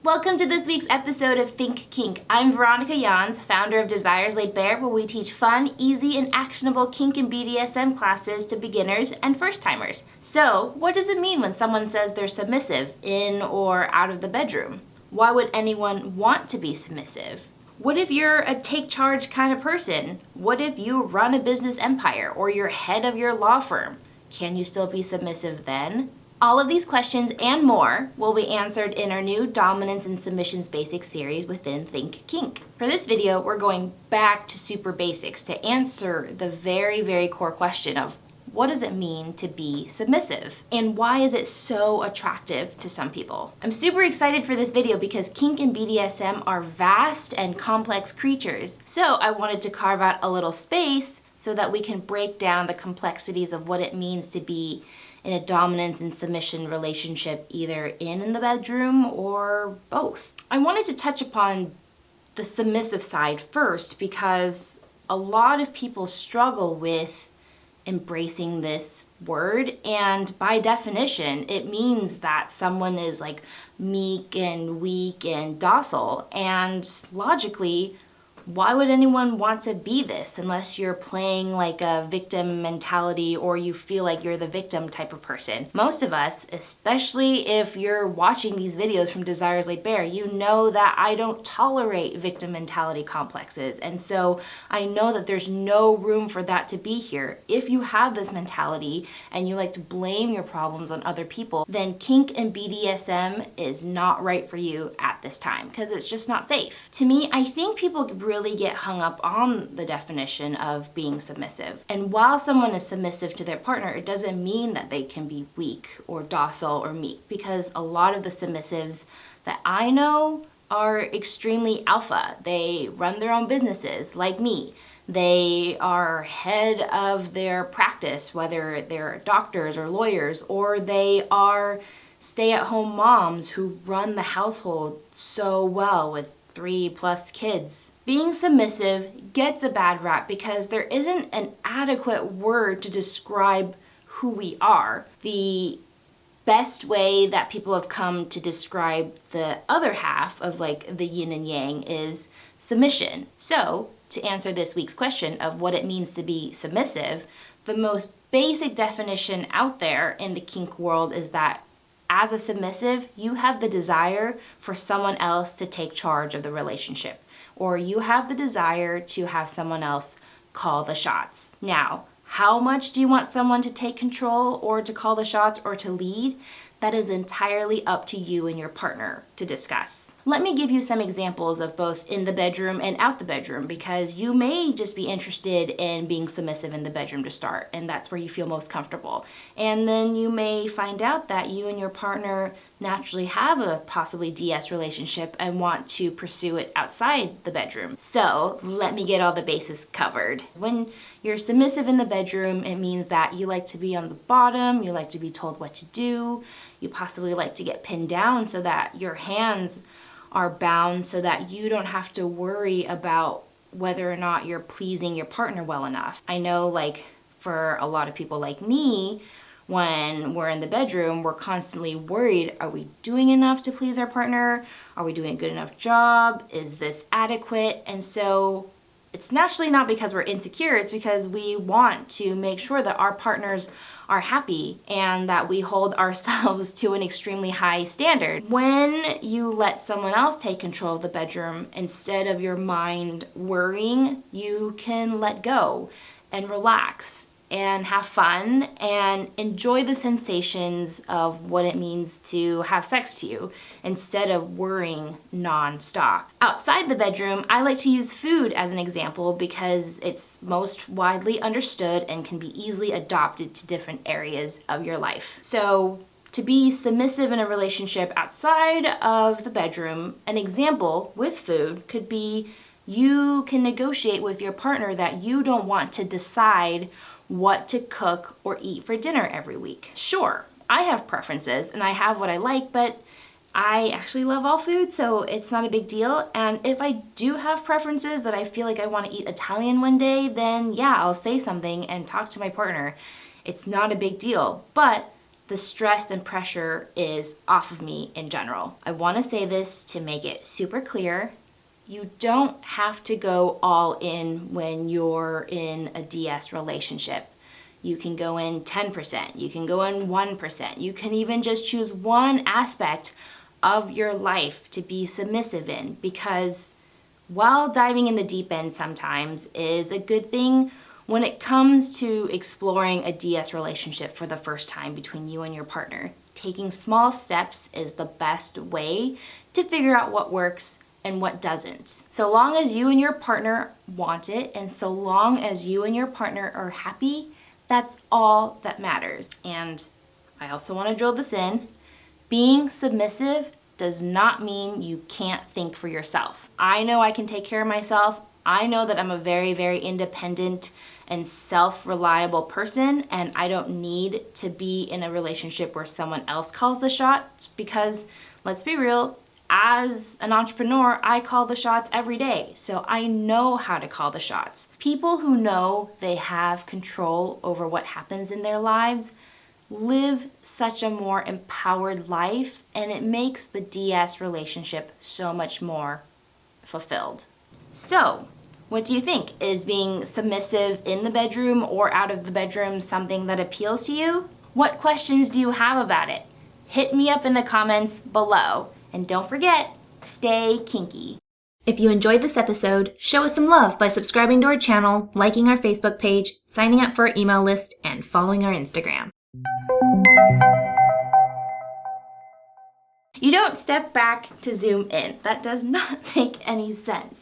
Welcome to this week's episode of Think Kink. I'm Veronica Jans, founder of Desires Laid Bare, where we teach fun, easy, and actionable kink and BDSM classes to beginners and first-timers. So, what does it mean when someone says they're submissive, in or out of the bedroom? Why would anyone want to be submissive? What if you're a take charge kind of person? What if you run a business empire or you're head of your law firm? Can you still be submissive then? All of these questions and more will be answered in our new Dominance and Submissions Basics series within Think Kink. For this video, we're going back to super basics to answer the very, very core question of what does it mean to be submissive? And why is it so attractive to some people? I'm super excited for this video because kink and BDSM are vast and complex creatures. So I wanted to carve out a little space so that we can break down the complexities of what it means to be in a dominance and submission relationship, either in the bedroom or both. I wanted to touch upon the submissive side first because a lot of people struggle with embracing this word, and by definition, it means that someone is like meek and weak and docile, and logically, why would anyone want to be this unless you're playing like a victim mentality or you feel like you're the victim type of person? Most of us, especially if you're watching these videos from Desires Laid Bare, you know that I don't tolerate victim mentality complexes. And so I know that there's no room for that to be here. If you have this mentality and you like to blame your problems on other people, then kink and BDSM is not right for you at this time because it's just not safe. To me, I think people really get hung up on the definition of being submissive. And while someone is submissive to their partner, it doesn't mean that they can be weak or docile or meek, because a lot of the submissives that I know are extremely alpha. They run their own businesses, like me. They are head of their practice, whether they're doctors or lawyers, or they are stay-at-home moms who run the household so well with 3+ kids. Being submissive gets a bad rap because there isn't an adequate word to describe who we are. The best way that people have come to describe the other half of like the yin and yang is submission. So, to answer this week's question of what it means to be submissive, the most basic definition out there in the kink world is that as a submissive, you have the desire for someone else to take charge of the relationship, or you have the desire to have someone else call the shots. Now, how much do you want someone to take control or to call the shots or to lead? That is entirely up to you and your partner to discuss. Let me give you some examples of both in the bedroom and out the bedroom, because you may just be interested in being submissive in the bedroom to start, and that's where you feel most comfortable. And then you may find out that you and your partner naturally have a possibly DS relationship and want to pursue it outside the bedroom. So let me get all the bases covered. When you're submissive in the bedroom, it means that you like to be on the bottom, you like to be told what to do, you possibly like to get pinned down so that your hands are bound so that you don't have to worry about whether or not you're pleasing your partner well enough. I know, like, for a lot of people like me, when we're in the bedroom, we're constantly worried, are we doing enough to please our partner? Are we doing a good enough job? Is this adequate? And so it's naturally not because we're insecure, it's because we want to make sure that our partners are happy and that we hold ourselves to an extremely high standard. When you let someone else take control of the bedroom, instead of your mind worrying, you can let go and relax and have fun and enjoy the sensations of what it means to have sex to you instead of worrying non-stop. Outside the bedroom, I like to use food as an example because it's most widely understood and can be easily adopted to different areas of your life. So, to be submissive in a relationship outside of the bedroom, an example with food could be you can negotiate with your partner that you don't want to decide what to cook or eat for dinner every week. Sure, I have preferences and I have what I like, but I actually love all food, so it's not a big deal. And if I do have preferences that I feel like I want to eat Italian one day, then yeah, I'll say something and talk to my partner. It's not a big deal. But the stress and pressure is off of me in general. I want to say this to make it super clear. You don't have to go all in when you're in a DS relationship. You can go in 10%, you can go in 1%, you can even just choose one aspect of your life to be submissive in, because while diving in the deep end sometimes is a good thing, when it comes to exploring a DS relationship for the first time between you and your partner, taking small steps is the best way to figure out what works and what doesn't. So long as you and your partner want it, and so long as you and your partner are happy, that's all that matters. And I also want to drill this in. Being submissive does not mean you can't think for yourself. I know I can take care of myself. I know that I'm a very, very independent and self-reliable person, and I don't need to be in a relationship where someone else calls the shots, because let's be real, as an entrepreneur, I call the shots every day, so I know how to call the shots. People who know they have control over what happens in their lives live such a more empowered life, and it makes the DS relationship so much more fulfilled. So, what do you think? Is being submissive in the bedroom or out of the bedroom something that appeals to you? What questions do you have about it? Hit me up in the comments below. And don't forget, stay kinky. If you enjoyed this episode, show us some love by subscribing to our channel, liking our Facebook page, signing up for our email list, and following our Instagram. You don't step back to zoom in. That does not make any sense.